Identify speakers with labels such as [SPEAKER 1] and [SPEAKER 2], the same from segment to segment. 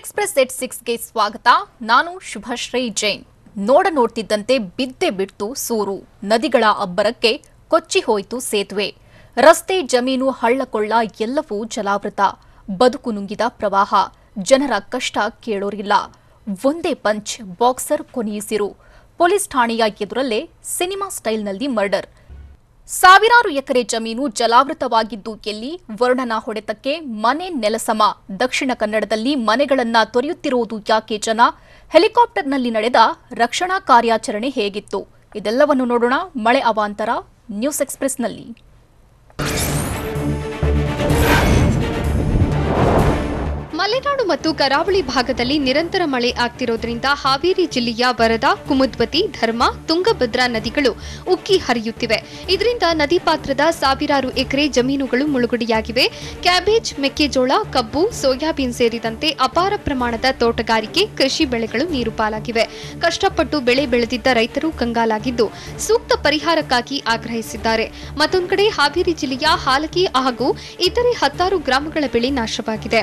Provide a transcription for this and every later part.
[SPEAKER 1] Express ಎಟ್ 6ಗೆ ಸ್ವಾಗತ. ನಾನು ಶುಭಶ್ರೀ ಜೈನ್. ನೋಡ್ತಿದ್ದಂತೆ ಬಿದ್ದೆ ಬಿಡ್ತು ಸೂರು. ನದಿಗಳ ಅಬ್ಬರಕ್ಕೆ ಕೊಚ್ಚಿ ಹೋಯಿತು ಸೇತುವೆ. ರಸ್ತೆ, ಜಮೀನು, ಹಳ್ಳಕೊಳ್ಳ ಎಲ್ಲವೂ ಜಲಾವೃತ. ಬದುಕು ನುಂಗಿದ ಪ್ರವಾಹ. ಜನರ ಕಷ್ಟ ಕೇಳೋರಿಲ್ಲ. ಒಂದೇ ಪಂಚ್, ಬಾಕ್ಸರ್ ಕೊನೆಯುಸಿರು. ಪೊಲೀಸ್ ಠಾಣೆಯ ಎದುರಲ್ಲೇ ಸಿನಿಮಾ ಸ್ಟೈಲ್ನಲ್ಲಿ ಮರ್ಡರ್. ಸಾವಿರಾರು ಎಕರೆ ಜಮೀನು ಜಲಾವೃತವಾಗಿದ್ದು ಎಲ್ಲಿ? ವರುಣನ ಹೊಡೆತಕ್ಕೆ ಮನೆ ನೆಲಸಮ. ದಕ್ಷಿಣ ಕನ್ನಡದಲ್ಲಿ ಮನೆಗಳನ್ನ ತೊರೆಯುತ್ತಿರುವುದು ಯಾಕೆ ಜನ? ಹೆಲಿಕಾಪ್ಟರ್ನಲ್ಲಿ ನಡೆದ ರಕ್ಷಣಾ ಕಾರ್ಯಾಚರಣೆ ಹೇಗಿತ್ತು? ಇದೆಲ್ಲವನ್ನು ನೋಡೋಣ ಮಳೆ ಅವಾಂತರ ನ್ಯೂಸ್ ಎಕ್ಸ್‌ಪ್ರೆಸ್‌ನಲ್ಲಿ.
[SPEAKER 2] ಮಲೆನಾಡು ಮತ್ತು ಕರಾವಳಿ ಭಾಗದಲ್ಲಿ ನಿರಂತರ ಮಳೆ ಆಗ್ತಿರೋದ್ರಿಂದ ಹಾವೇರಿ ಜಿಲ್ಲೆಯ ವರದಾ, ಕುಮುದ್ವತಿ, ಧರ್ಮ, ತುಂಗಭದ್ರಾ ನದಿಗಳು ಉಕ್ಕಿ ಹರಿಯುತ್ತಿವೆ. ಇದರಿಂದ ನದಿ ಪಾತ್ರದ ಸಾವಿರಾರು ಎಕರೆ ಜಮೀನುಗಳು ಮುಳುಗಡೆಯಾಗಿವೆ. ಕ್ಯಾಬೇಜ್, ಮೆಕ್ಕೆಜೋಳ, ಕಬ್ಬು, ಸೋಯಾಬೀನ್ ಸೇರಿದಂತೆ ಅಪಾರ ಪ್ರಮಾಣದ ತೋಟಗಾರಿಕೆ, ಕೃಷಿ ಬೆಳೆಗಳು ನೀರು ಪಾಲಾಗಿವೆ. ಕಷ್ಟಪಟ್ಟು ಬೆಳೆ ಬೆಳೆದಿದ್ದ ರೈತರು ಕಂಗಾಲಾಗಿದ್ದು ಸೂಕ್ತ ಪರಿಹಾರಕ್ಕಾಗಿ ಆಗ್ರಹಿಸಿದ್ದಾರೆ. ಮತ್ತೊಂದು ಕಡೆ ಹಾವೇರಿ ಜಿಲ್ಲೆಯ ಹಾಲಗಿ ಹಾಗೂ ಇತರೆ 10 ಗ್ರಾಮಗಳ ಬೆಳೆ ನಾಶವಾಗಿದೆ.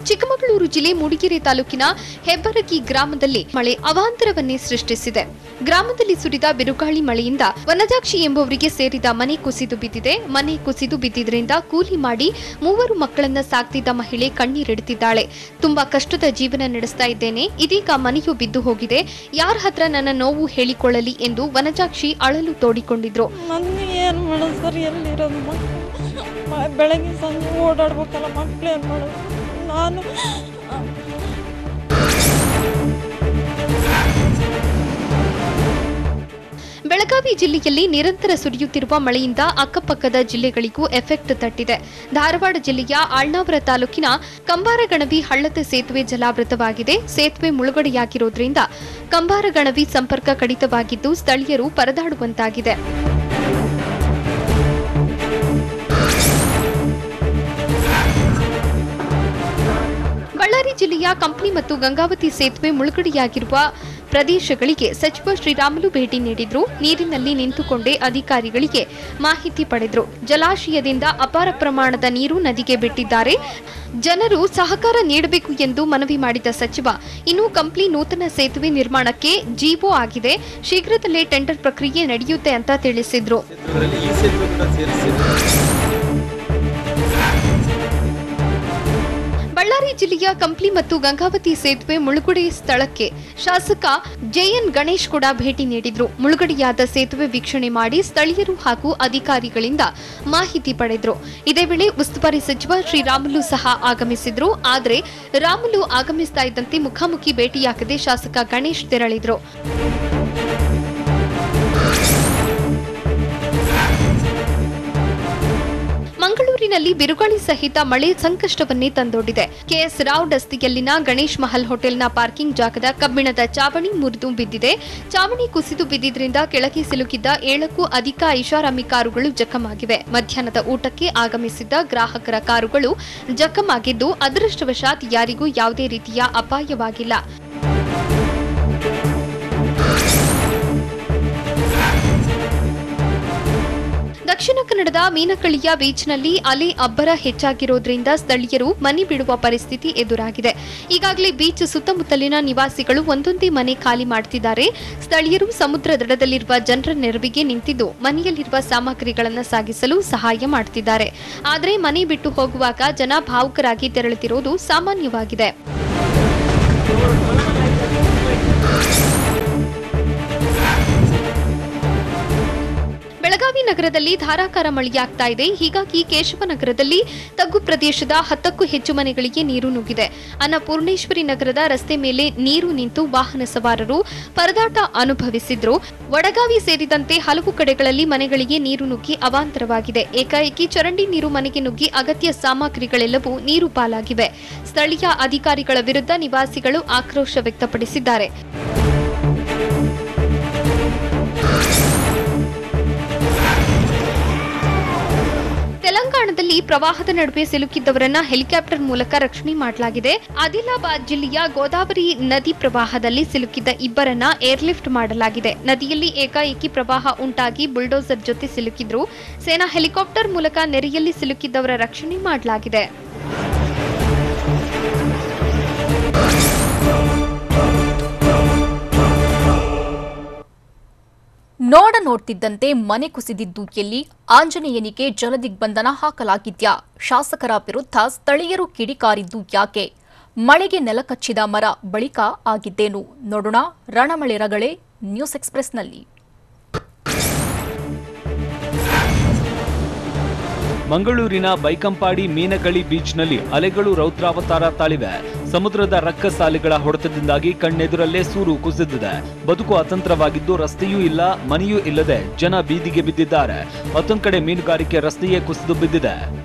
[SPEAKER 2] ಚಿಕ್ಕಮಗಳೂರು ಜಿಲ್ಲೆ ಮೂಡಿಗೆರೆ ತಾಲೂಕಿನ ಹೆಬ್ಬರಗಿ ಗ್ರಾಮದಲ್ಲಿ ಮಳೆ ಅವಾಂತರವನ್ನೇ ಸೃಷ್ಟಿಸಿದೆ. ಗ್ರಾಮದಲ್ಲಿ ಸುರಿದ ಬಿರುಗಾಳಿ ಮಳೆಯಿಂದ ವನಜಾಕ್ಷಿ ಎಂಬುವರಿಗೆ ಸೇರಿದ ಮನೆ ಕುಸಿದು ಬಿದ್ದಿದೆ. ಮನೆ ಕುಸಿದು ಬಿದ್ದಿದ್ದರಿಂದ ಕೂಲಿ ಮಾಡಿ 3 ಮಕ್ಕಳನ್ನ ಸಾಕ್ತಿದ್ದ ಮಹಿಳೆ ಕಣ್ಣೀರಿಡುತ್ತಿದ್ದಾಳೆ. ತುಂಬಾ ಕಷ್ಟದ ಜೀವನ ನಡೆಸ್ತಾ ಇದ್ದೇನೆ, ಇದೀಗ ಮನೆಯು ಬಿದ್ದು ಹೋಗಿದೆ, ಯಾರ ಹತ್ರ ನನ್ನ ನೋವು ಹೇಳಿಕೊಳ್ಳಲಿ ಎಂದು ವನಜಾಕ್ಷಿ ಅಳಲು ತೋಡಿಕೊಂಡಿದ್ರು.
[SPEAKER 3] ಬೆಳಗ್ಗೆ ಸಂಜೆ ಓಡಾಡ್ಬೇಕಲ್ಲ, ಮಕ್ಳು ಏನ್ ಮಾಡೋದು? ನಾನು
[SPEAKER 2] ಬೆಳಗಾವಿ ಜಿಲ್ಲೆಯಲ್ಲಿ ನಿರಂತರ ಸುರಿಯುತ್ತಿರುವ ಮಳೆಯಿಂದ ಅಕ್ಕಪಕ್ಕದ ಜಿಲ್ಲೆಗಳಿಗೂ ಎಫೆಕ್ಟ್ ತಟ್ಟಿದೆ. ಧಾರವಾಡ ಜಿಲ್ಲೆಯ ಆಳ್ನಾವರ ತಾಲೂಕಿನ ಕಂಬಾರಗಣವಿ ಹಳ್ಳದ ಸೇತುವೆ ಜಲಾವೃತವಾಗಿದೆ. ಸೇತುವೆ ಮುಳುಗಡೆಯಾಗಿರುವುದರಿಂದ ಕಂಬಾರಗಣವಿ ಸಂಪರ್ಕ ಕಡಿತವಾಗಿದ್ದು ಸ್ಥಳೀಯರು ಪರದಾಡುವಂತಾಗಿದೆ. ಬಳ್ಳಾರಿ ಜಿಲ್ಲೆಯ ಕಂಪ್ಲಿ ಮತ್ತು ಗಂಗಾವತಿ ಸೇತುವೆ ಮುಳುಗಡೆಯಾಗಿರುವ ಪ್ರದೇಶಗಳಿಗೆ ಸಚಿವ ಶ್ರೀರಾಮುಲು ಭೇಟಿ ನೀಡಿದ್ರು. ನೀರಿನಲ್ಲಿ ನಿಂತುಕೊಂಡೇ ಅಧಿಕಾರಿಗಳಿಗೆ ಮಾಹಿತಿ ಪಡೆದ್ರು. ಜಲಾಶಯದಿಂದ ಅಪಾರ ಪ್ರಮಾಣದ ನೀರು ನದಿಗೆ ಬಿಟ್ಟಿದ್ದಾರೆ. ಜನರು ಸಹಕಾರ ನೀಡಬೇಕು ಎಂದು ಮನವಿ ಮಾಡಿದ ಸಚಿವ, ಇನ್ನು ಕಂಪ್ಲಿ ನೂತನ ಸೇತುವೆ ನಿರ್ಮಾಣಕ್ಕೆ ಜಿಒ ಆಗಿದೆ, ಶೀಘ್ರದಲ್ಲೇ ಟೆಂಡರ್ ಪ್ರಕ್ರಿಯೆ ನಡೆಯುತ್ತೆ ಅಂತ ತಿಳಿಸಿದ್ರು. ಬಳ್ಳಾರಿ ಜಿಲ್ಲೆಯ ಕಂಪ್ಲಿ ಮತ್ತು ಗಂಗಾವತಿ ಸೇತುವೆ ಮುಳುಗಡೆ ಸ್ಥಳಕ್ಕೆ ಶಾಸಕ ಜೆಎನ್ ಗಣೇಶ್ ಕೂಡ ಭೇಟಿ ನೀಡಿದ್ರು. ಮುಳುಗಡೆಯಾದ ಸೇತುವೆ ವೀಕ್ಷಣೆ ಮಾಡಿ ಸ್ಥಳೀಯರು ಹಾಗೂ ಅಧಿಕಾರಿಗಳಿಂದ ಮಾಹಿತಿ ಪಡೆದ್ರು. ಇದೇ ವೇಳೆ ಉಸ್ತುವಾರಿ ಸಚಿವ ಶ್ರೀರಾಮುಲು ಸಹ ಆಗಮಿಸಿದ್ರು. ಆದರೆ ರಾಮುಲು ಆಗಮಿಸ್ತಾ ಇದ್ದಂತೆ ಮುಖಾಮುಖಿ ಭೇಟಿಯಾಗದೆ ಶಾಸಕ ಗಣೇಶ್ ತೆರಳಿದ್ರು. ಮಂಗಳೂರಿನಲ್ಲಿ ಬಿರುಗಾಳಿ ಸಹಿತ ಮಳೆ ಸಂಕಷ್ಟವನ್ನೇ ತಂದೊಡ್ಡಿದೆ. ಕೆಎಸ್ ರಾವ್ ರಸ್ತೆಯಲ್ಲಿನ ಗಣೇಶ್ ಮಹಲ್ ಹೋಟೆಲ್ನ ಪಾರ್ಕಿಂಗ್ ಜಾಗದ ಕಬ್ಬಿಣದ ಚಾವಣಿ ಮುರಿದು ಬಿದ್ದಿದೆ. ಚಾವಣಿ ಕುಸಿದು ಬಿದ್ದಿದ್ರಿಂದ ಕೆಳಗೆ ಸಿಲುಕಿದ್ದ 7ಕ್ಕೂ ಅಧಿಕ ಐಷಾರಾಮಿ ಕಾರುಗಳು ಜಖಮಾಗಿವೆ. ಮಧ್ಯಾಹ್ನದ ಊಟಕ್ಕೆ ಆಗಮಿಸಿದ್ದ ಗ್ರಾಹಕರ ಕಾರುಗಳು ಜಖಮಾಗಿದ್ದು ಅದೃಷ್ಟವಶಾತ್ ಯಾರಿಗೂ ಯಾವುದೇ ರೀತಿಯ ಅಪಾಯವಾಗಿಲ್ಲ. ದಕ್ಷಿಣ ಕನ್ನಡದ ಮೀನಕಳಿಯ ಬೀಚ್ನಲ್ಲಿ ಅಲೆ ಅಬ್ಬರ ಹೆಚ್ಚಾಗಿರೋದ್ರಿಂದ ಸ್ಥಳೀಯರು ಮನೆ ಬಿಡುವ ಪರಿಸ್ಥಿತಿ ಎದುರಾಗಿದೆ. ಈಗಾಗಲೇ ಬೀಚ್ ಸುತ್ತಮುತ್ತಲಿನ ನಿವಾಸಿಗಳು ಒಂದೊಂದೇ ಮನೆ ಖಾಲಿ ಮಾಡುತ್ತಿದ್ದಾರೆ. ಸ್ಥಳೀಯರು ಸಮುದ್ರ ದಡದಲ್ಲಿರುವ ಜನರ ನೆರವಿಗೆ ನಿಂತಿದ್ದು ಮನೆಯಲ್ಲಿರುವ ಸಾಮಗ್ರಿಗಳನ್ನು ಸಾಗಿಸಲು ಸಹಾಯ ಮಾಡುತ್ತಿದ್ದಾರೆ. ಆದರೆ ಮನೆ ಬಿಟ್ಟು ಹೋಗುವಾಗ ಜನ ಭಾವುಕರಾಗಿ ತೆರಳುತ್ತಿರುವುದು ಸಾಮಾನ್ಯವಾಗಿದೆ. ಬೆಳಗಾವಿ ನಗರದಲ್ಲಿ ಧಾರಾಕಾರ ಮಳೆಯಾಗ್ತಾ ಇದೆ. ಹೀಗಾಗಿ ಕೇಶವನಗರದಲ್ಲಿ ತಗ್ಗು ಪ್ರದೇಶದ 10ಕ್ಕೂ ಹೆಚ್ಚು ಮನೆಗಳಿಗೆ ನೀರು ನುಗ್ಗಿದೆ. ಅನ್ನಪೂರ್ಣೇಶ್ವರಿ ನಗರದ ರಸ್ತೆ ಮೇಲೆ ನೀರು ನಿಂತು ವಾಹನ ಸವಾರರು ಪರದಾಟ ಅನುಭವಿಸಿದ್ರು. ವಡಗಾವಿ ಸೇರಿದಂತೆ ಹಲವು ಕಡೆಗಳಲ್ಲಿ ಮನೆಗಳಿಗೆ ನೀರು ನುಗ್ಗಿ ಅವಾಂತರವಾಗಿದೆ. ಏಕಾಏಕಿ ಚರಂಡಿ ನೀರು ಮನೆಗೆ ನುಗ್ಗಿ ಅಗತ್ಯ ಸಾಮಗ್ರಿಗಳೆಲ್ಲವೂ ನೀರು ಪಾಲಾಗಿವೆ. ಸ್ಥಳೀಯ ಅಧಿಕಾರಿಗಳ ವಿರುದ್ಧ ನಿವಾಸಿಗಳು ಆಕ್ರೋಶ ವ್ಯಕ್ತಪಡಿಸಿದ್ದಾರೆ. ತೆಲಂಗಾಣದಲ್ಲಿ ನದಿಯಲ್ಲಿ ಪ್ರವಾಹದ ನಡುವೆ ಸಿಲುಕಿದ್ದವರನ್ನ ಹೆಲಿಕಾಪ್ಟರ್ ಮೂಲಕ ರಕ್ಷಣೆ ಮಾಡಲಾಗಿದೆ. ಆದಿಲಾಬಾದ್ ಜಿಲ್ಲೆಯ ಗೋದಾವರಿ ನದಿ ಪ್ರವಾಹದಲ್ಲಿ ಸಿಲುಕಿದ್ದ ಇಬ್ಬರನ್ನ ಏರ್ಲಿಫ್ಟ್ ಮಾಡಲಾಗಿದೆ. ನದಿಯಲ್ಲಿ ಏಕಾಏಕಿ ಪ್ರವಾಹ ಉಂಟಾಗಿ ಬುಲ್ಡೋಸರ್ ಜೊತೆ ಸಿಲುಕಿದ್ರು. ಸೇನಾ ಹೆಲಿಕಾಪ್ಟರ್ ಮೂಲಕ ನೆರೆಯಲ್ಲಿ ಸಿಲುಕಿದ್ದವರ ರಕ್ಷಣೆ ಮಾಡಲಾಗಿದೆ.
[SPEAKER 1] ನೋಡ್ತಿದ್ದಂತೆ ಮನೆ ಕುಸಿದಿದ್ದು ಎಲ್ಲಿ? ಆಂಜನೇಯನಿಗೆ ಜಲದಿಗ್ಬಂಧನ ಹಾಕಲಾಗಿದ್ಯಾ? ಶಾಸಕರ ವಿರುದ್ಧ ಸ್ಥಳೀಯರು ಕಿಡಿಕಾರಿದ್ದು ಯಾಕೆ? ಮಳೆಗೆ ನೆಲಕಚ್ಚಿದ ಮರ ಬಳಿಕ ಆಗಿದ್ದೇನು? ನೋಡೋಣ ರಣಮಳೆ ರಗಳೆ ನ್ಯೂಸ್ ಎಕ್ಸ್‌ಪ್ರೆಸ್‌ನಲ್ಲಿ.
[SPEAKER 4] ಮಂಗಳೂರಿನ ಬೈಕಂಪಾಡಿ ಮೀನಗಳಿ ಬೀಚ್ನಲ್ಲಿ ಅಲೆಗಳು ರೌದ್ರಾವತಾರ ತಾಳಿವೆ. ಸಮುದ್ರದ ರಕ್ಕಸಾಲೆಗಳ ಹೊಡೆತದಿಂದಾಗಿ ಕಣ್ಣೆದುರಲ್ಲೇ ಸೂರು ಕುಸಿದಿದೆ. ಬದುಕು ಅತಂತ್ರವಾಗಿದ್ದು ರಸ್ತೆಯೂ ಇಲ್ಲ, ಮನೆಯೂ ಇಲ್ಲದೆ ಜನ ಬೀದಿಗೆ ಬಿದ್ದಿದ್ದಾರೆ. ಮತ್ತೊಂದು ಕಡೆ ಮೀನುಗಾರಿಕೆ ರಸ್ತೆಯೇ ಕುಸಿದು ಬಿದ್ದಿದೆ.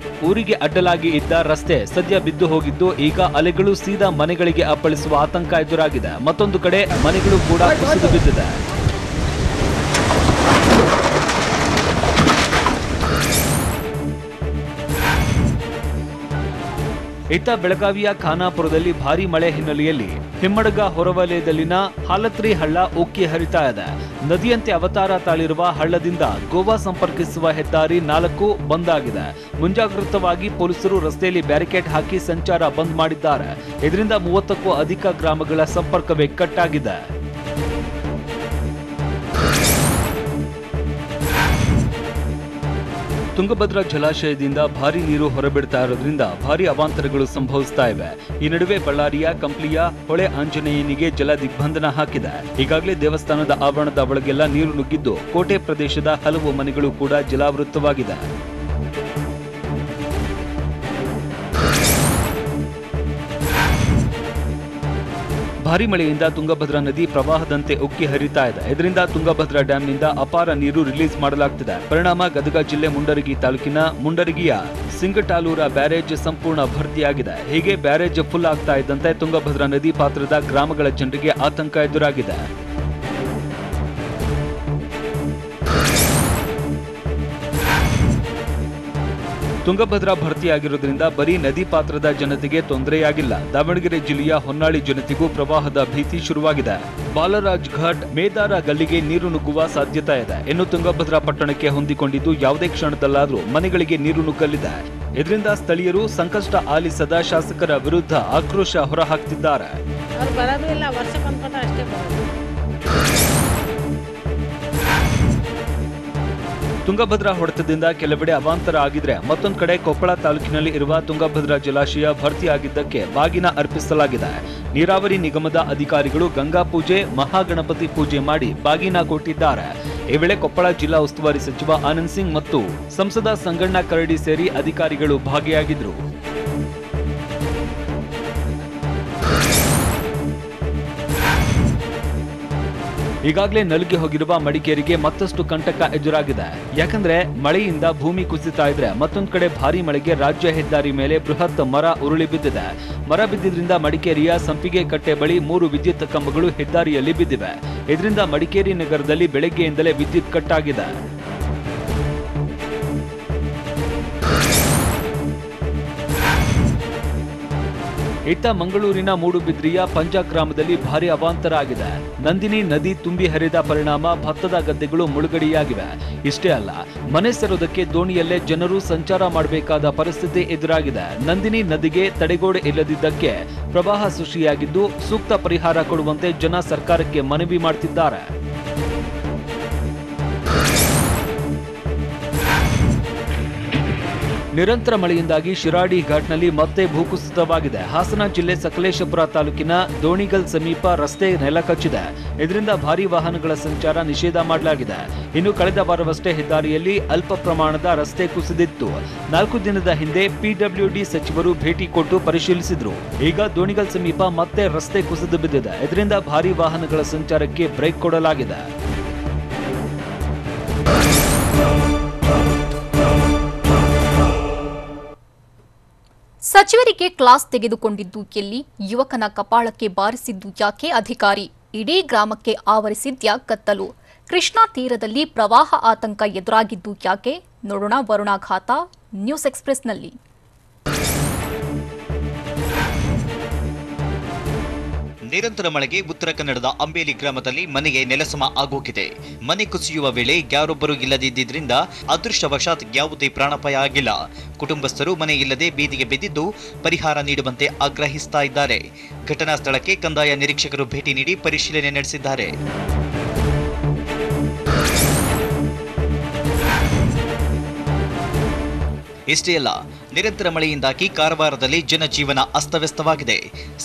[SPEAKER 4] ಊರಿಗೆ ಅಡ್ಡಲಾಗಿ ಇದ್ದ ರಸ್ತೆ ಸದ್ಯ ಬಿದ್ದು ಹೋಗಿದ್ದು ಈಗ ಅಲೆಗಳು ಸೀದಾ ಮನೆಗಳಿಗೆ ಅಪ್ಪಳಿಸುವ ಆತಂಕ ಎದುರಾಗಿದೆ. ಮತ್ತೊಂದು ಕಡೆ ಮನೆಗಳು ಕೂಡ ಕುಸಿದು ಬಿದ್ದಿದೆ. ಇತ್ತ ಬೆಳಗಾವಿಯ ಖಾನಾಪುರದಲ್ಲಿ ಭಾರೀ ಮಳೆ ಹಿನ್ನೆಲೆಯಲ್ಲಿ ಹಿಮ್ಮಡಗ ಹೊರವಲಯದಲ್ಲಿನ ಹಾಲತ್ರಿ ಹಳ್ಳ ಉಕ್ಕಿ ಹರಿತಾ ಇದೆ. ನದಿಯಂತೆ ಅವತಾರ ತಾಳಿರುವ ಹಳ್ಳದಿಂದ ಗೋವಾ ಸಂಪರ್ಕಿಸುವ ಹೆದ್ದಾರಿ 4 ಬಂದ್ ಆಗಿದೆ. ಮುಂಜಾಗ್ರತವಾಗಿ ಪೊಲೀಸರು ರಸ್ತೆಯಲ್ಲಿ ಬ್ಯಾರಿಕೇಡ್ ಹಾಕಿ ಸಂಚಾರ ಬಂದ್ ಮಾಡಿದ್ದಾರೆ. ಇದರಿಂದ 30ಕ್ಕೂ ಅಧಿಕ ಗ್ರಾಮಗಳ ಸಂಪರ್ಕವೇ ಕಟ್ ಆಗಿದೆ. ತುಂಗಭದ್ರಾ ಜಲಾಶಯದಿಂದ ಭಾರೀ ನೀರು ಹೊರಬಿಡ್ತಾ ಇರೋದ್ರಿಂದ ಭಾರೀ ಅವಾಂತರಗಳು ಸಂಭವಿಸ್ತಾ ಇವೆ. ಈ ನಡುವೆ ಬಳ್ಳಾರಿಯ ಕಂಪ್ಲಿಯ ಹೊಳೆ ಆಂಜನೇಯನಿಗೆ ಜಲ ದಿಗ್ಬಂಧನ ಹಾಕಿದೆ. ಈಗಾಗಲೇ ದೇವಸ್ಥಾನದ ಆವರಣದ ಒಳಗೆಲ್ಲ ನೀರು ನುಗ್ಗಿದ್ದು ಕೋಟೆ ಪ್ರದೇಶದ ಹಲವು ಮನೆಗಳು ಕೂಡ ಜಲಾವೃತವಾಗಿದೆ. ಭಾರೀ ಮಳೆಯಿಂದ ತುಂಗಭದ್ರಾ ನದಿ ಪ್ರವಾಹದಂತೆ ಉಕ್ಕಿ ಹರಿತಾ ಇದೆ. ಇದರಿಂದ ತುಂಗಭದ್ರಾ ಡ್ಯಾಂನಿಂದ ಅಪಾರ ನೀರು ರಿಲೀಸ್ ಮಾಡಲಾಗ್ತಿದೆ. ಪರಿಣಾಮ ಗದಗ ಜಿಲ್ಲೆ ಮುಂಡರಗಿ ತಾಲೂಕಿನ ಮುಂಡರಗಿಯ ಸಿಂಗಟಾಲೂರ ಬ್ಯಾರೇಜ್ ಸಂಪೂರ್ಣ ಭರ್ತಿಯಾಗಿದೆ. ಹೀಗೆ ಬ್ಯಾರೇಜ್ ಫುಲ್ ಆಗ್ತಾ ಇದ್ದಂತೆ ತುಂಗಭದ್ರಾ ನದಿ ಪಾತ್ರದ ಗ್ರಾಮಗಳ ಜನರಿಗೆ ಆತಂಕ ಎದುರಾಗಿದೆ. ತುಂಗಭದ್ರಾ ಭರ್ತಿಯಾಗಿರುವುದರಿಂದ ಬರೀ ನದಿ ಪಾತ್ರದ ಜನತೆಗೆ ತೊಂದರೆಯಾಗಿಲ್ಲ. ದಾವಣಗೆರೆ ಜಿಲ್ಲೆಯ ಹೊನ್ನಾಳಿ ಜನತೆಗೂ ಪ್ರವಾಹದ ಭೀತಿ ಶುರುವಾಗಿದೆ. ಬಾಲರಾಜ್ ಘಾಟ್, ಮೇದಾರ ಗಲ್ಲಿಗೆ ನೀರು ನುಗ್ಗುವ ಸಾಧ್ಯತೆ ಇದೆ. ಇನ್ನು ತುಂಗಭದ್ರಾ ಪಟ್ಟಣಕ್ಕೆ ಹೊಂದಿಕೊಂಡಿದ್ದು ಯಾವುದೇ ಕ್ಷಣದಲ್ಲಾದರೂ ಮನೆಗಳಿಗೆ ನೀರು ನುಗ್ಗಲಿದೆ. ಇದರಿಂದ ಸ್ಥಳೀಯರು ಸಂಕಷ್ಟ ಆಲಿಸದ ಶಾಸಕರ ವಿರುದ್ಧ ಆಕ್ರೋಶ ಹೊರಹಾಕ್ತಿದ್ದಾರೆ. ತುಂಗಭದ್ರಾ ಹೊಡೆತದಿಂದ ಕೆಲವೆಡೆ ಅವಾಂತರ ಆಗಿದ್ರೆ ಮತ್ತೊಂದು ಕಡೆ ಕೊಪ್ಪಳ ತಾಲೂಕಿನಲ್ಲಿ ಇರುವ ತುಂಗಭದ್ರಾ ಜಲಾಶಯ ಭರ್ತಿಯಾಗಿದ್ದಕ್ಕೆ ಬಾಗಿನ ಅರ್ಪಿಸಲಾಗಿದೆ. ನೀರಾವರಿ ನಿಗಮದ ಅಧಿಕಾರಿಗಳು ಗಂಗಾ ಪೂಜೆ, ಮಹಾಗಣಪತಿ ಪೂಜೆ ಮಾಡಿ ಬಾಗಿನ ಕೊಟ್ಟಿದ್ದಾರೆ. ಈ ವೇಳೆ ಕೊಪ್ಪಳ ಜಿಲ್ಲಾ ಉಸ್ತುವಾರಿ ಸಚಿವ ಆನಂದ್ ಸಿಂಗ್ ಮತ್ತು ಸಂಸದ ಸಂಗಣ್ಣ ಕರಡಿ ಸೇರಿ ಅಧಿಕಾರಿಗಳು ಭಾಗಿಯಾಗಿದ್ದರು. ಈಗಾಗಲೇ ನಲುಗಿ ಹೋಗಿರುವ ಮಡಿಕೇರಿಗೆ ಮತ್ತಷ್ಟು ಕಂಟಕ ಎದುರಾಗಿದೆ. ಯಾಕಂದ್ರೆ ಮಳೆಯಿಂದ ಭೂಮಿ ಕುಸಿತಾ ಇದ್ರೆ ಮತ್ತೊಂದು ಕಡೆ ಭಾರೀ ಮಳೆಗೆ ರಾಜ್ಯ ಹೆದ್ದಾರಿ ಮೇಲೆ ಬೃಹತ್ ಮರ ಉರುಳಿ ಬಿದ್ದಿದೆ. ಮರ ಬಿದ್ದಿದ್ರಿಂದ ಮಡಿಕೇರಿಯ ಸಂಪಿಗೆ ಕಟ್ಟೆ ಬಳಿ 3 ವಿದ್ಯುತ್ ಕಂಬಗಳು ಹೆದ್ದಾರಿಯಲ್ಲಿ ಬಿದ್ದಿವೆ. ಇದರಿಂದ ಮಡಿಕೇರಿ ನಗರದಲ್ಲಿ ಬೆಳಗ್ಗೆಯಿಂದಲೇ ವಿದ್ಯುತ್ ಕಟ್ ಆಗಿದೆ. ಇತ್ತ ಮಂಗಳೂರಿನ ಮೂಡುಬಿದ್ರಿಯ ಪಂಜ ಗ್ರಾಮದಲ್ಲಿ ಭಾರಿ ಅವಾಂತರ ಆಗಿದೆ. ನಂದಿನಿ ನದಿ ತುಂಬಿ ಹರಿದ ಪರಿಣಾಮ ಭತ್ತದ ಗದ್ದೆಗಳು ಮುಳುಗಡೆಯಾಗಿವೆ. ಇಷ್ಟೇ ಅಲ್ಲ, ಮನೆ ಸೇರೋದಕ್ಕೆ ದೋಣಿಯಲ್ಲೇ ಜನರು ಸಂಚಾರ ಮಾಡಬೇಕಾದ ಪರಿಸ್ಥಿತಿ ಎದುರಾಗಿದೆ. ನಂದಿನಿ ನದಿಗೆ ತಡೆಗೋಡೆ ಇಲ್ಲದಿದ್ದಕ್ಕೆ ಪ್ರವಾಹ ಸೃಷ್ಟಿಯಾಗಿದ್ದು ಸೂಕ್ತ ಪರಿಹಾರ ಕೊಡುವಂತೆ ಜನ ಸರ್ಕಾರಕ್ಕೆ ಮನವಿ ಮಾಡುತ್ತಿದ್ದಾರೆ. ನಿರಂತರ ಮಳೆಯಿಂದಾಗಿ ಶಿರಾಡಿ ಘಾಟ್ನಲ್ಲಿ ಮತ್ತೆ ಭೂಕುಸಿತವಾಗಿದೆ. ಹಾಸನ ಜಿಲ್ಲೆ ಸಕಲೇಶಪುರ ತಾಲೂಕಿನ ದೋಣಿಗಲ್ ಸಮೀಪ ರಸ್ತೆ ನೆಲಕಚ್ಚಿದೆ. ಇದರಿಂದ ಭಾರೀ ವಾಹನಗಳ ಸಂಚಾರ ನಿಷೇಧ ಮಾಡಲಾಗಿದೆ. ಇನ್ನು ಕಳೆದ ವಾರವಷ್ಟೇ ಹೆದ್ದಾರಿಯಲ್ಲಿ ಅಲ್ಪ ಪ್ರಮಾಣದ ರಸ್ತೆ ಕುಸಿದಿತ್ತು. 4 ದಿನದ ಹಿಂದೆ ಪಿಡಬ್ಲ್ಯೂಡಿ ಸಚಿವರು ಭೇಟಿ ಕೊಟ್ಟು ಪರಿಶೀಲಿಸಿದ್ರು. ಈಗ ದೋಣಿಗಲ್ ಸಮೀಪ ಮತ್ತೆ ರಸ್ತೆ ಕುಸಿದು ಬಿದ್ದಿದೆ. ಇದರಿಂದ ಭಾರೀ ವಾಹನಗಳ ಸಂಚಾರಕ್ಕೆ ಬ್ರೇಕ್ ಕೊಡಲಾಗಿದೆ.
[SPEAKER 1] ಸಚಿವರಿಗೆ ಕ್ಲಾಸ್ ತೆಗೆದುಕೊಂಡಿದ್ದು ಎಲ್ಲಿ? ಯುವಕನ ಕಪಾಳಕ್ಕೆ ಬಾರಿಸಿದ್ದು ಯಾಕೆ ಅಧಿಕಾರಿ? ಇಡೀ ಗ್ರಾಮಕ್ಕೆ ಆವರಿಸಿದ್ಯಾ ಕತ್ತಲು? ಕೃಷ್ಣಾ ತೀರದಲ್ಲಿ ಪ್ರವಾಹ ಆತಂಕ ಎದುರಾಗಿದ್ದು ಯಾಕೆ? ನೋಡೋಣ ವರುಣಾಘಾತ ನ್ಯೂಸ್ ಎಕ್ಸ್‌ಪ್ರೆಸ್‌ನಲ್ಲಿ.
[SPEAKER 5] ನಿರಂತರ ಮಳೆಗೆ ಉತ್ತರ ಕನ್ನಡದ ಅಂಬೇಲಿ ಗ್ರಾಮದಲ್ಲಿ ಮನೆಗೆ ನೆಲಸಮ ಆಗೋಗಿದೆ. ಮನೆ ಕುಸಿಯುವ ವೇಳೆ ಯಾರೊಬ್ಬರು ಇಲ್ಲದಿದ್ದರಿಂದ ಅದೃಷ್ಟವಶಾತ್ ಯಾವುದೇ ಪ್ರಾಣಾಪಾಯ ಆಗಿಲ್ಲ. ಕುಟುಂಬಸ್ಥರು ಮನೆ ಇಲ್ಲದೆ ಬೀದಿಗೆ ಬಿದ್ದಿದ್ದು ಪರಿಹಾರ ನೀಡುವಂತೆ ಆಗ್ರಹಿಸ್ತಾ ಇದ್ದಾರೆ. ಘಟನಾ ಸ್ಥಳಕ್ಕೆ ಕಂದಾಯ ನಿರೀಕ್ಷಕರು ಭೇಟಿ ನೀಡಿ ಪರಿಶೀಲನೆ ನಡೆಸಿದ್ದಾರೆ. ಇಷ್ಟೇ ಅಲ್ಲ, ನಿರಂತರ ಮಳೆಯಿಂದಾಗಿ ಕಾರವಾರದಲ್ಲಿ ಜನಜೀವನ ಅಸ್ತವ್ಯಸ್ತವಾಗಿದೆ.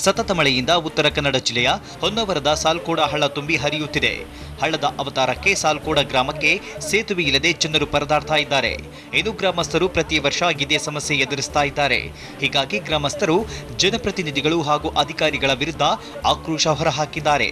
[SPEAKER 5] ಸತತ ಮಳೆಯಿಂದ ಉತ್ತರ ಕನ್ನಡ ಜಿಲ್ಲೆಯ ಹೊನ್ನವರದ ಸಾಲ್ಕೋಡ ಹಳ್ಳ ತುಂಬಿ ಹರಿಯುತ್ತಿದೆ. ಹಳ್ಳದ ಅವತಾರಕ್ಕೆ ಸಾಲ್ಕೋಡ ಗ್ರಾಮಕ್ಕೆ ಸೇತುವೆ ಇಲ್ಲದೆ ಜನರು ಪರದಾಡ್ತಾ ಇದ್ದಾರೆ. ಇನ್ನು ಗ್ರಾಮಸ್ಥರು ಪ್ರತಿ ವರ್ಷ ಇದೇ ಸಮಸ್ಯೆ ಎದುರಿಸ್ತಾ ಇದ್ದಾರೆ. ಹೀಗಾಗಿ ಗ್ರಾಮಸ್ಥರು ಜನಪ್ರತಿನಿಧಿಗಳು ಹಾಗೂ ಅಧಿಕಾರಿಗಳ ವಿರುದ್ಧ ಆಕ್ರೋಶ ಹೊರಹಾಕಿದ್ದಾರೆ.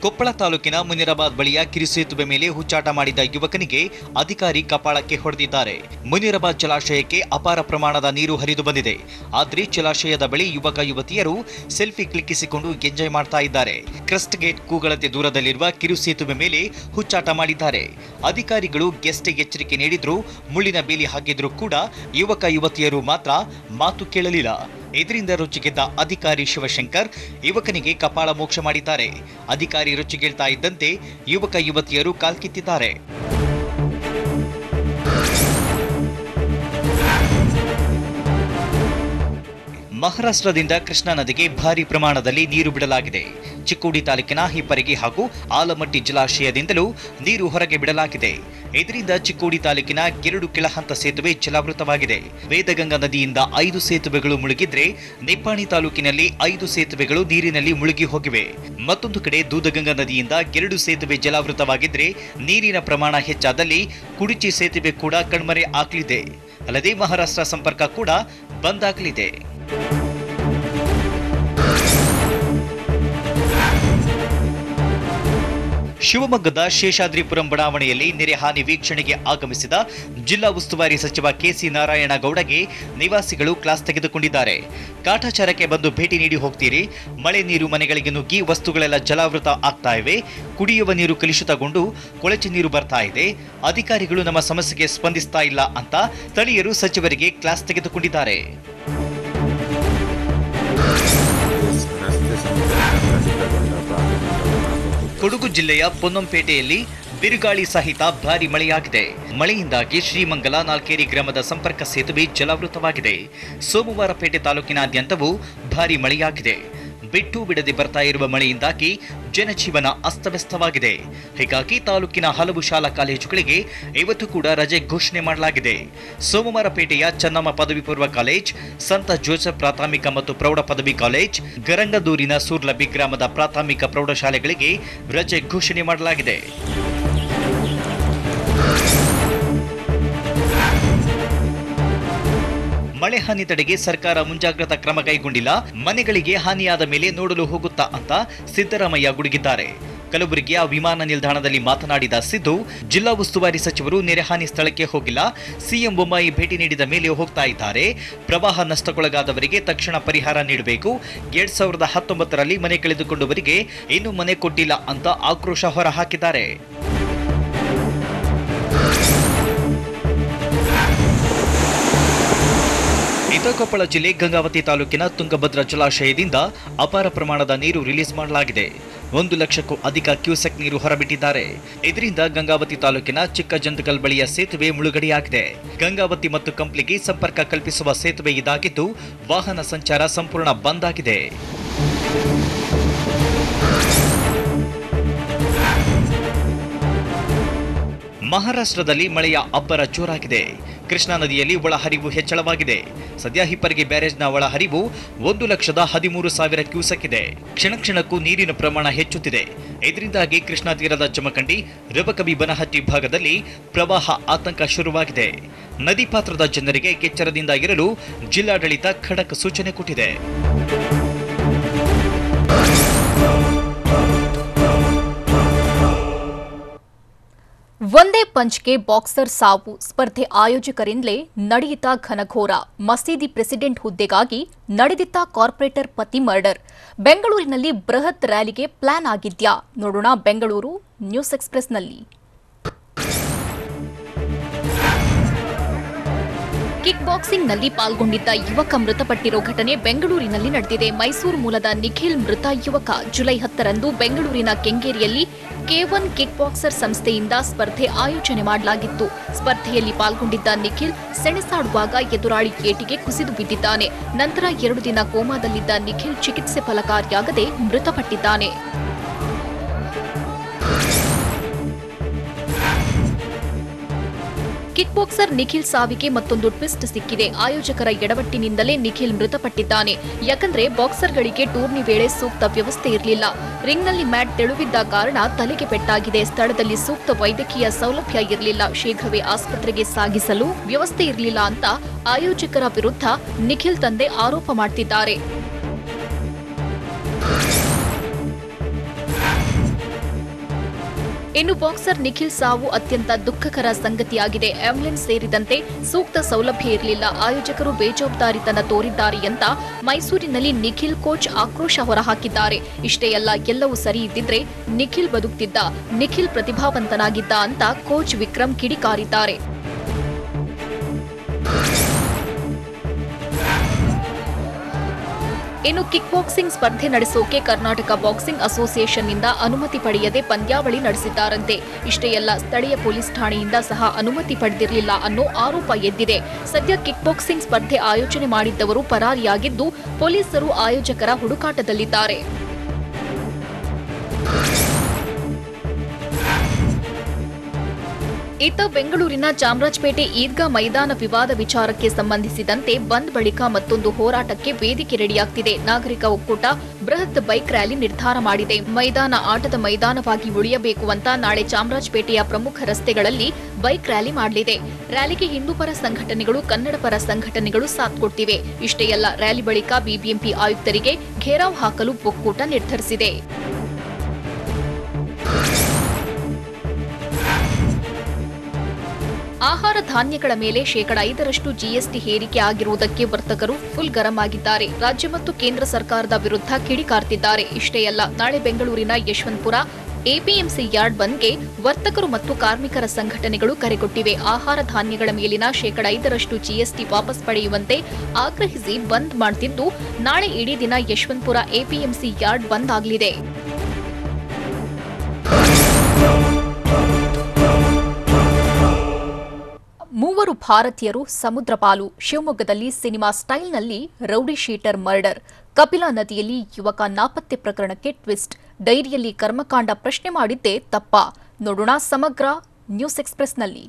[SPEAKER 5] ಕೊಪ್ಪಳ ತಾಲೂಕಿನ ಮುನಿರಾಬಾದ್ ಬಳಿಯ ಕಿರುಸೇತುವೆ ಮೇಲೆ ಹುಚ್ಚಾಟ ಮಾಡಿದ ಯುವಕನಿಗೆ ಅಧಿಕಾರಿ ಕಪಾಳಕ್ಕೆ ಹೊಡೆದಿದ್ದಾರೆ. ಮುನಿರಾಬಾದ್ ಜಲಾಶಯಕ್ಕೆ ಅಪಾರ ಪ್ರಮಾಣದ ನೀರು ಹರಿದು ಬಂದಿದೆ. ಆದರೆ ಜಲಾಶಯದ ಬಳಿ ಯುವಕ ಯುವತಿಯರು ಸೆಲ್ಫಿ ಕ್ಲಿಕ್ಕಿಸಿಕೊಂಡು ಎಂಜಾಯ್ ಮಾಡ್ತಾ ಇದ್ದಾರೆ. ಕ್ರಸ್ಟ್ ಗೇಟ್ ಕೂಗಳತೆ ದೂರದಲ್ಲಿರುವ ಕಿರುಸೇತುವೆ ಮೇಲೆ ಹುಚ್ಚಾಟ ಮಾಡಿದ್ದಾರೆ. ಅಧಿಕಾರಿಗಳು ಗೆಸ್ಟ್ ಎಚ್ಚರಿಕೆ ನೀಡಿದ್ರು, ಮುಳ್ಳಿನ ಬೇಲಿ ಹಾಕಿದ್ರು ಕೂಡ ಯುವಕ ಯುವತಿಯರು ಮಾತ್ರ ಮಾತು ಕೇಳಲಿಲ್ಲ. ಇದರಿಂದ ರುಚಿಗೆದ್ದ ಅಧಿಕಾರಿ ಶಿವಶಂಕರ್ ಯುವಕನಿಗೆ ಕಪಾಳ ಮೋಕ್ಷ ಮಾಡಿದ್ದಾರೆ. ಅಧಿಕಾರಿ ರುಚಿಗೆಳ್ತಾ ಇದ್ದಂತೆ ಯುವಕ ಯುವತಿಯರು ಕಾಲ್ಕಿತ್ತಿದ್ದಾರೆ. ಮಹಾರಾಷ್ಟ್ರದಿಂದ ಕೃಷ್ಣಾ ನದಿಗೆ ಭಾರಿ ಪ್ರಮಾಣದಲ್ಲಿ ನೀರು ಬಿಡಲಾಗಿದೆ. ಚಿಕ್ಕೋಡಿ ತಾಲೂಕಿನ ಹಿಪ್ಪರಗಿ ಹಾಗೂ ಆಲಮಟ್ಟಿ ಜಲಾಶಯದಿಂದಲೂ ನೀರು ಹೊರಗೆ ಬಿಡಲಾಗಿದೆ. ಇದರಿಂದ ಚಿಕ್ಕೋಡಿ ತಾಲೂಕಿನ 2 ಕೆಳಹಂತ ಸೇತುವೆ ಜಲಾವೃತವಾಗಿದೆ. ವೇದಗಂಗಾ ನದಿಯಿಂದ 5 ಸೇತುವೆಗಳು ಮುಳುಗಿದ್ರೆ ನಿಪ್ಪಾಣಿ ತಾಲೂಕಿನಲ್ಲಿ 5 ಸೇತುವೆಗಳು ನೀರಿನಲ್ಲಿ ಮುಳುಗಿ ಹೋಗಿವೆ. ಮತ್ತೊಂದು ಕಡೆ ದೂದಗಂಗಾ ನದಿಯಿಂದ 2 ಸೇತುವೆ ಜಲಾವೃತವಾಗಿದ್ರೆ ನೀರಿನ ಪ್ರಮಾಣ ಹೆಚ್ಚಾದಲ್ಲಿ ಕುಡಿಚಿ ಸೇತುವೆ ಕೂಡ ಕಣ್ಮರೆ ಆಗಲಿದೆ. ಅಲ್ಲದೆ ಮಹಾರಾಷ್ಟ್ರ ಸಂಪರ್ಕ ಕೂಡ ಬಂದ್ ಆಗಲಿದೆ. ಶಿವಮೊಗ್ಗದ ಶೇಷಾದ್ರಿಪುರಂ ಬಡಾವಣೆಯಲ್ಲಿ ನೆರೆ ಹಾನಿ ವೀಕ್ಷಣೆಗೆ ಆಗಮಿಸಿದ ಜಿಲ್ಲಾ ಉಸ್ತುವಾರಿ ಸಚಿವ ಕೆಸಿ ನಾರಾಯಣಗೌಡಗೆ ನಿವಾಸಿಗಳು ಕ್ಲಾಸ್ ತೆಗೆದುಕೊಂಡಿದ್ದಾರೆ. ಕಾಟಾಚಾರಕ್ಕೆ ಬಂದು ಭೇಟಿ ನೀಡಿ ಹೋಗ್ತೀರಿ, ಮಳೆ ನೀರು ಮನೆಗಳಿಗೆ ನುಗ್ಗಿ ವಸ್ತುಗಳೆಲ್ಲ ಜಲಾವೃತ ಆಗ್ತಾ ಇವೆ, ಕುಡಿಯುವ ನೀರು ಕಲುಷಿತಗೊಂಡು ಕೊಳಚೆ ನೀರು ಬರ್ತಾ ಇದೆ, ಅಧಿಕಾರಿಗಳು ನಮ್ಮ ಸಮಸ್ಯೆಗೆ ಸ್ಪಂದಿಸ್ತಾ ಇಲ್ಲ ಅಂತ ಸ್ಥಳೀಯರು ಸಚಿವರಿಗೆ ಕ್ಲಾಸ್ ತೆಗೆದುಕೊಂಡಿದ್ದಾರೆ. ಕೊಡಗು ಜಿಲ್ಲೆಯ ಪೊನ್ನಂಪೇಟೆಯಲ್ಲಿ ಬಿರುಗಾಳಿ ಸಹಿತ ಭಾರಿ ಮಳೆಯಾಗಿದೆ. ಮಳೆಯಿಂದಾಗಿ ಶ್ರೀಮಂಗಲ ನಾಲ್ಕೇರಿ ಗ್ರಾಮದ ಸಂಪರ್ಕ ಸೇತುವೆ ಜಲಾವೃತವಾಗಿದೆ. ಸೋಮವಾರಪೇಟೆ ತಾಲೂಕಿನಾದ್ಯಂತವೂ ಭಾರಿ ಮಳೆಯಾಗಿದೆ. ಬಿಟ್ಟು ಬಿಡದೆ ಬರ್ತಾ ಇರುವ ಮಳೆಯಿಂದಾಗಿ ಜನಜೀವನ ಅಸ್ತವ್ಯಸ್ತವಾಗಿದೆ. ಹೀಗಾಗಿ ತಾಲೂಕಿನ ಹಲವು ಶಾಲಾ ಕಾಲೇಜುಗಳಿಗೆ ಇವತ್ತು ಕೂಡ ರಜೆ ಘೋಷಣೆ ಮಾಡಲಾಗಿದೆ. ಸೋಮವಾರಪೇಟೆಯ ಚೆನ್ನಮ್ಮ ಪದವಿ ಪೂರ್ವ ಕಾಲೇಜ್, ಸಂತ ಜೋಸೆಫ್ ಪ್ರಾಥಮಿಕ ಮತ್ತು ಪ್ರೌಢ ಪದವಿ ಕಾಲೇಜ್, ಗರಂಗದೂರಿನ ಸೂರ್ಲಬಿ ಗ್ರಾಮದ ಪ್ರಾಥಮಿಕ ಪ್ರೌಢಶಾಲೆಗಳಿಗೆ ರಜೆ ಘೋಷಣೆ ಮಾಡಲಾಗಿದೆ. ಮಳೆ ಹಾನಿ ತಡೆಗೆ ಸರ್ಕಾರ ಮುಂಜಾಗ್ರತಾ ಕ್ರಮ ಕೈಗೊಂಡಿಲ್ಲ, ಮನೆಗಳಿಗೆ ಹಾನಿಯಾದ ಮೇಲೆ ನೋಡಲು ಹೋಗುತ್ತಾ ಅಂತ ಸಿದ್ದರಾಮಯ್ಯ ಗುಡುಗಿದ್ದಾರೆ. ಕಲಬುರಗಿಯ ವಿಮಾನ ನಿಲ್ದಾಣದಲ್ಲಿ ಮಾತನಾಡಿದ ಸಿದ್ದು, ಜಿಲ್ಲಾ ಉಸ್ತುವಾರಿ ಸಚಿವರು ನೆರೆಹಾನಿ ಸ್ಥಳಕ್ಕೆ ಹೋಗಿಲ್ಲ, ಸಿಎಂ ಬೊಮ್ಮಾಯಿ ಭೇಟಿ ನೀಡಿದ ಮೇಲೆ ಹೋಗ್ತಾ ಇದ್ದಾರೆ. ಪ್ರವಾಹ ನಷ್ಟಕ್ಕೊಳಗಾದವರಿಗೆ ತಕ್ಷಣ ಪರಿಹಾರ ನೀಡಬೇಕು. 2019ರಲ್ಲಿ ಮನೆ ಕಳೆದುಕೊಂಡವರಿಗೆ ಇನ್ನೂ ಮನೆ ಕೊಟ್ಟಿಲ್ಲ ಅಂತ ಆಕ್ರೋಶ ಹೊರಹಾಕಿದ್ದಾರೆ. ಕೊಪ್ಪಳ ಜಿಲ್ಲೆ ಗಂಗಾವತಿ ತಾಲೂಕಿನ ತುಂಗಭದ್ರಾ ಜಲಾಶಯದಿಂದ ಅಪಾರ ಪ್ರಮಾಣದ ನೀರು ರಿಲೀಸ್ ಮಾಡಲಾಗಿದೆ. 1 ಲಕ್ಷಕ್ಕೂ ಅಧಿಕ ಕ್ಯೂಸೆಕ್ ನೀರು ಹೊರಬಿಟ್ಟಿದ್ದಾರೆ. ಇದರಿಂದ ಗಂಗಾವತಿ ತಾಲೂಕಿನ ಚಿಕ್ಕಜಂತಕಲ್ ಬಳಿಯ ಸೇತುವೆ ಮುಳುಗಡೆಯಾಗಿದೆ. ಗಂಗಾವತಿ ಮತ್ತು ಕಂಪ್ಲಿಗೆ ಸಂಪರ್ಕ ಕಲ್ಪಿಸುವ ಸೇತುವೆ ಇದಾಗಿದ್ದು ವಾಹನ ಸಂಚಾರ ಸಂಪೂರ್ಣ ಬಂದ್ ಆಗಿದೆ. ಮಹಾರಾಷ್ಟ್ರದಲ್ಲಿ ಮಳೆಯ ಅಬ್ಬರ ಜೋರಾಗಿದೆ. ಕೃಷ್ಣಾ ನದಿಯಲ್ಲಿ ಒಳಹರಿವು ಹೆಚ್ಚಳವಾಗಿದೆ. ಸದ್ಯ ಹಿಪ್ಪರಗಿ ಬ್ಯಾರೇಜ್ನ ಒಳಹರಿವು 1,13,000 ಕ್ಯೂಸೆಕ್ ಇದೆ. ಕ್ಷಣಕ್ಕೂ ನೀರಿನ ಪ್ರಮಾಣ ಹೆಚ್ಚುತ್ತಿದೆ. ಇದರಿಂದಾಗಿ ಕೃಷ್ಣಾ ತೀರದ ಜಮಖಂಡಿ, ರಬಕವಿ, ಬನಹಟ್ಟಿ ಭಾಗದಲ್ಲಿ ಪ್ರವಾಹ ಆತಂಕ ಶುರುವಾಗಿದೆ. ನದಿ ಪಾತ್ರದ ಜನರಿಗೆ ಎಚ್ಚರದಿಂದ ಇರಲು ಜಿಲ್ಲಾಡಳಿತ ಖಡಕ್ ಸೂಚನೆ ಕೊಟ್ಟಿದೆ.
[SPEAKER 1] ಒಂದೇ ಪಂಚ್ಗೆ ಬಾಕ್ಸರ್ ಸಾವು ಸ್ಪರ್ಧೆ ಆಯೋಜಕರಿಂದಲೇ ನಡೆಯಿತ ಘನಘೋರ ಮಸೀದಿ ಪ್ರೆಸಿಡೆಂಟ್ ಹುದ್ದೆಗಾಗಿ ನಡೆದಿದ್ದ ಕಾರ್ಪೊರೇಟರ್ ಪತಿ ಮರ್ಡರ್ ಬೆಂಗಳೂರಿನಲ್ಲಿ ಬೃಹತ್ ರ್ಯಾಲಿಗೆ ಪ್ಲಾನ್ ಆಗಿದ್ಯಾ ನೋಡೋಣ ಬೆಂಗಳೂರು ನ್ಯೂಸ್ ಎಕ್ಸ್‌ಪ್ರೆಸ್‌ನಲ್ಲಿ ಕಿಕ್ ಬಾಕ್ಸಿಂಗ್ನಲ್ಲಿ ಪಾಲ್ಗೊಂಡಿದ್ದ ಯುವಕ ಮೃತಪಟ್ಟಿರೋ ಘಟನೆ ಬೆಂಗಳೂರಿನಲ್ಲಿ ನಡೆದಿದೆ. ಮೈಸೂರು ಮೂಲದ ನಿಖಿಲ್ ಮೃತ ಯುವಕ ಜುಲೈ 10ರಂದು ಬೆಂಗಳೂರಿನ ಕೆಂಗೇರಿಯಲ್ಲಿ K1 ಕಿಕ್ ಬಾಕ್ಸರ್ ಸಂಸ್ಥೆಯಿಂದ ಸ್ಪರ್ಧೆ ಆಯೋಜನೆ ಮಾಡಲಾಗಿತ್ತು. ಸ್ಪರ್ಧೆಯಲ್ಲಿ ಪಾಲ್ಗೊಂಡಿದ್ದ ನಿಖಿಲ್ ಸೆಣಸಾಡುವಾಗ ಎದುರಾಳಿ ಏಟಿಗೆ ಕುಸಿದು ಬಿದ್ದಿದ್ದಾನೆ. ನಂತರ 2 ದಿನ ಕೋಮಾದಲ್ಲಿದ್ದ ನಿಖಿಲ್ ಚಿಕಿತ್ಸೆ ಫಲಕಾರಿಯಾಗದೆ ಮೃತಪಟ್ಟಿದ್ದಾನೆ. ಕಿಕ್ ಬಾಕ್ಸರ್ ನಿಖಿಲ್ ಸಾವಿಗೆ ಮತ್ತೊಂದು ಟ್ವಿಸ್ಟ್ ಸಿಕ್ಕಿದೆ. ಆಯೋಜಕರ ಎಡವಟ್ಟಿನಿಂದಲೇ ನಿಖಿಲ್ ಮೃತಪಟ್ಟಿದ್ದಾನೆ. ಯಾಕಂದ್ರೆ ಬಾಕ್ಸರ್ಗಳಿಗೆ ಟೂರ್ನಿ ವೇಳೆ ಸೂಕ್ತ ವ್ಯವಸ್ಥೆ ಇರಲಿಲ್ಲ. ರಿಂಗ್ನಲ್ಲಿ ಮ್ಯಾಟ್ ತೆಳುವಿದ್ದ ಕಾರಣ ತಲೆಗೆ ಪೆಟ್ಟಾಗಿದೆ. ಸ್ಥಳದಲ್ಲಿ ಸೂಕ್ತ ವೈದ್ಯಕೀಯ ಸೌಲಭ್ಯ ಇರಲಿಲ್ಲ. ಶೀಘ್ರವೇ ಆಸ್ಪತ್ರೆಗೆ ಸಾಗಿಸಲು ವ್ಯವಸ್ಥೆ ಇರಲಿಲ್ಲ ಅಂತ ಆಯೋಜಕರ ವಿರುದ್ಧ ನಿಖಿಲ್ ತಂದೆ ಆರೋಪ ಮಾಡ್ತಿದ್ದಾರೆ. ಇನ್ನು ಬಾಕ್ಸರ್ ನಿಖಿಲ್ ಸಾವು ಅತ್ಯಂತ ದುಃಖಕರ ಸಂಗತಿಯಾಗಿದೆ. ಆಂಬ್ಯುಲೆನ್ಸ್ ಸೇರಿದಂತೆ ಸೂಕ್ತ ಸೌಲಭ್ಯ ಇರಲಿಲ್ಲ. ಆಯೋಜಕರು ಬೇಜವಾಬ್ದಾರಿತನ ತೋರಿದ್ದಾರೆ ಅಂತ ಮೈಸೂರಿನಲ್ಲಿ ನಿಖಿಲ್ ಕೋಚ್ ಆಕ್ರೋಶ ಹೊರಹಾಕಿದ್ದಾರೆ. ಇಷ್ಟೇ ಅಲ್ಲ, ಎಲ್ಲವೂ ಸರಿ ಇದ್ದಿದ್ರೆ ನಿಖಿಲ್ ಬದುಕ್ತಿದ್ದ, ನಿಖಿಲ್ ಪ್ರತಿಭಾವಂತನಾಗಿದ್ದ ಅಂತ ಕೋಚ್ ವಿಕ್ರಮ್ ಕಿಡಿಕಾರಿದ್ದಾರೆ. ಇನ್ನು ಕಿಕ್ ಬಾಕ್ಸಿಂಗ್ ಸ್ಪರ್ಧೆ ನಡೆಸೋಕೆ ಕರ್ನಾಟಕ ಬಾಕ್ಸಿಂಗ್ ಅಸೋಸಿಯೇಷನ್ನಿಂದ ಅನುಮತಿ ಪಡೆಯದೆ ಪಂದ್ಯಾವಳಿ ನಡೆಸಿದ್ದಾರಂತೆ. ಇಷ್ಟೇ ಅಲ್ಲ, ಸ್ಥಳೀಯ ಪೊಲೀಸ್ ಠಾಣೆಯಿಂದ ಸಹ ಅನುಮತಿ ಪಡೆದಿರಲಿಲ್ಲ ಅನ್ನೋ ಆರೋಪ ಎದ್ದಿದೆ. ಸದ್ಯ ಕಿಕ್ ಬಾಕ್ಸಿಂಗ್ ಸ್ಪರ್ಧೆ ಆಯೋಜನೆ ಮಾಡಿದ್ದವರು ಪರಾರಿಯಾಗಿದ್ದು, ಪೊಲೀಸರು ಆಯೋಜಕರ ಹುಡುಕಾಟದಲ್ಲಿದ್ದಾರೆ. ಇತ್ತ ಬೆಂಗಳೂರಿನ ಚಾಮರಾಜಪೇಟೆ ಈದ್ಗಾ ಮೈದಾನ ವಿವಾದ ವಿಚಾರಕ್ಕೆ ಸಂಬಂಧಿಸಿದಂತೆ ಬಂದ್ ಬಳಿಕ ಮತ್ತೊಂದು ಹೋರಾಟಕ್ಕೆ ವೇದಿಕೆ ರೆಡಿಯಾಗ್ತಿದೆ. ನಾಗರಿಕ ಒಕ್ಕೂಟ ಬೃಹತ್ ಬೈಕ್ ರ್ಯಾಲಿ ನಿರ್ಧಾರ ಮಾಡಿದೆ. ಮೈದಾನ ಆಟದ ಮೈದಾನವಾಗಿ ಉಳಿಯಬೇಕು ಅಂತ ನಾಳೆ ಚಾಮರಾಜಪೇಟೆಯ ಪ್ರಮುಖ ರಸ್ತೆಗಳಲ್ಲಿ ಬೈಕ್ ರ್ಯಾಲಿ ಮಾಡಲಿದೆ. ರ್ಯಾಲಿಗೆ ಹಿಂದೂಪರ ಸಂಘಟನೆಗಳು, ಕನ್ನಡ ಪರ ಸಂಘಟನೆಗಳು ಸಾಥ್ ಕೊಟ್ಟಿವೆ. ಇಷ್ಟೇ ಅಲ್ಲ, ರ್ಯಾಲಿ ಬಳಿಕ ಬಿಬಿಎಂಪಿ ಆಯುಕ್ತರಿಗೆ ಘೇರಾವ್ ಹಾಕಲು ಒಕ್ಕೂಟ ನಿರ್ಧರಿಸಿದೆ. ಆಹಾರ ಧಾನ್ಯಗಳ ಮೇಲೆ 5% ಜಿಎಸ್ಟಿ ಹೇರಿಕೆ ಆಗಿರುವುದಕ್ಕೆ ವರ್ತಕರು ಫುಲ್ ಗರಂ ಆಗಿದ್ದಾರೆ. ರಾಜ್ಯ ಮತ್ತು ಕೇಂದ್ರ ಸರ್ಕಾರದ ವಿರುದ್ಧ ಕಿಡಿಕಾರ್ತಿದ್ದಾರೆ. ಇಷ್ಟೇ ಅಲ್ಲ, ನಾಳೆ ಬೆಂಗಳೂರಿನ ಯಶವಂತಪುರ ಎಪಿಎಂಸಿ ಯಾರ್ಡ್ ಬಂದ್ಗೆ ವರ್ತಕರು ಮತ್ತು ಕಾರ್ಮಿಕರ ಸಂಘಟನೆಗಳು ಕರೆಕೊಟ್ಟಿವೆ. ಆಹಾರ ಧಾನ್ಯಗಳ ಮೇಲಿನ 5% ಜಿಎಸ್ಟಿ ವಾಪಸ್ ಪಡೆಯುವಂತೆ ಆಗ್ರಹಿಸಿ ಬಂದ್ ಮಾಡ್ತಿದ್ದು, ನಾಳೆ ಇಡೀ ದಿನ ಯಶವಂತಪುರ ಎಪಿಎಂಸಿ ಯಾರ್ಡ್ ಬಂದ್ ಆಗಲಿದೆ. ಮೂವರು ಭಾರತೀಯರು ಸಮುದ್ರ ಪಾಲು. ಶಿವಮೊಗ್ಗದಲ್ಲಿ ಸಿನಿಮಾ ಸ್ಟೈಲ್ನಲ್ಲಿ ರೌಡಿ ಶೀಟರ್ ಮರ್ಡರ್. ಕಪಿಲಾ ನದಿಯಲ್ಲಿ ಯುವಕ ನಾಪತ್ತೆ ಪ್ರಕರಣಕ್ಕೆ ಟ್ವಿಸ್ಟ್. ಡೈರಿಯಲ್ಲಿ ಕರ್ಮಕಾಂಡ ಪ್ರಶ್ನೆ ಮಾಡಿದ್ದೇ ತಪ್ಪಾ? ನೋಡೋಣ ಸಮಗ್ರ ನ್ಯೂಸ್ ಎಕ್ಸ್‌ಪ್ರೆಸ್‌ನಲ್ಲಿ.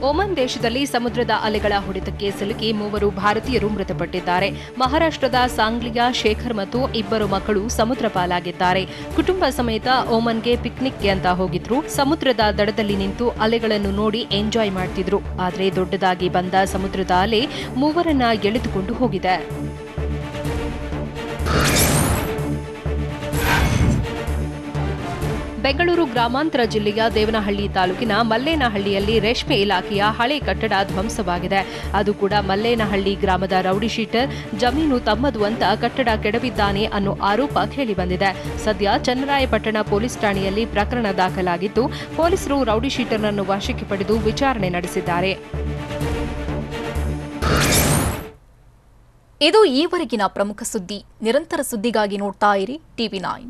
[SPEAKER 6] ಒಮನ್ ದೇಶದಲ್ಲಿ ಸಮುದ್ರದ ಅಲೆಗಳ ಹೊಡೆತಕ್ಕೆ ಸಿಲುಕಿ 3 ಭಾರತೀಯರು ಮೃತಪಟ್ಟಿದ್ದಾರೆ. ಮಹಾರಾಷ್ಟ್ರದ ಸಾಂಗ್ಲಿಯ ಶೇಖರ್ ಮತ್ತು 2 ಮಕ್ಕಳು ಸಮುದ್ರ ಪಾಲಾಗಿದ್ದಾರೆ. ಕುಟುಂಬ ಸಮೇತ ಒಮನ್ಗೆ ಪಿಕ್ನಿಕ್ಗೆ ಅಂತ ಹೋಗಿದ್ರು. ಸಮುದ್ರದ ದಡದಲ್ಲಿ ನಿಂತು ಅಲೆಗಳನ್ನು ನೋಡಿ ಎಂಜಾಯ್ ಮಾಡ್ತಿದ್ರು. ಆದರೆ ದೊಡ್ಡದಾಗಿ ಬಂದ ಸಮುದ್ರದ ಅಲೆ 3ರನ್ನ ಎಳೆದುಕೊಂಡು ಹೋಗಿದೆ. ಬೆಂಗಳೂರು ಗ್ರಾಮಾಂತರ ಜಿಲ್ಲೆಯ ದೇವನಹಳ್ಳಿ ತಾಲೂಕಿನ ಮಲ್ಲೇನಹಳ್ಳಿಯಲ್ಲಿ ರೇಷ್ಮೆ ಇಲಾಖೆಯ ಹಳೆ ಕಟ್ಟಡ ಧ್ವಂಸವಾಗಿದೆ. ಅದು ಕೂಡ ಮಲ್ಲೇನಹಳ್ಳಿ ಗ್ರಾಮದ ರೌಡಿ ಶೀಟರ್ ಜಮೀನು ತಮ್ಮದು ಅಂತ ಕಟ್ಟಡ ಕೆಡವಿದ್ದಾನೆ ಅನ್ನೋ ಆರೋಪ ಕೇಳಿಬಂದಿದೆ. ಸದ್ಯ ಚನ್ನರಾಯಪಟ್ಟಣ ಪೊಲೀಸ್ ಠಾಣೆಯಲ್ಲಿ ಪ್ರಕರಣ ದಾಖಲಾಗಿದ್ದು, ಪೊಲೀಸರು ರೌಡಿ ಶೀಟರ್ನನ್ನು ವಶಕ್ಕೆ ಪಡೆದು ವಿಚಾರಣೆ ನಡೆಸಿದ್ದಾರೆ.
[SPEAKER 1] ಇದು ಈವರೆಗಿನ ಪ್ರಮುಖ ಸುದ್ದಿ. ನಿರಂತರ ಸುದ್ದಿಗಾಗಿ ನೋಡ್ತಾ ಇರಿ TV9.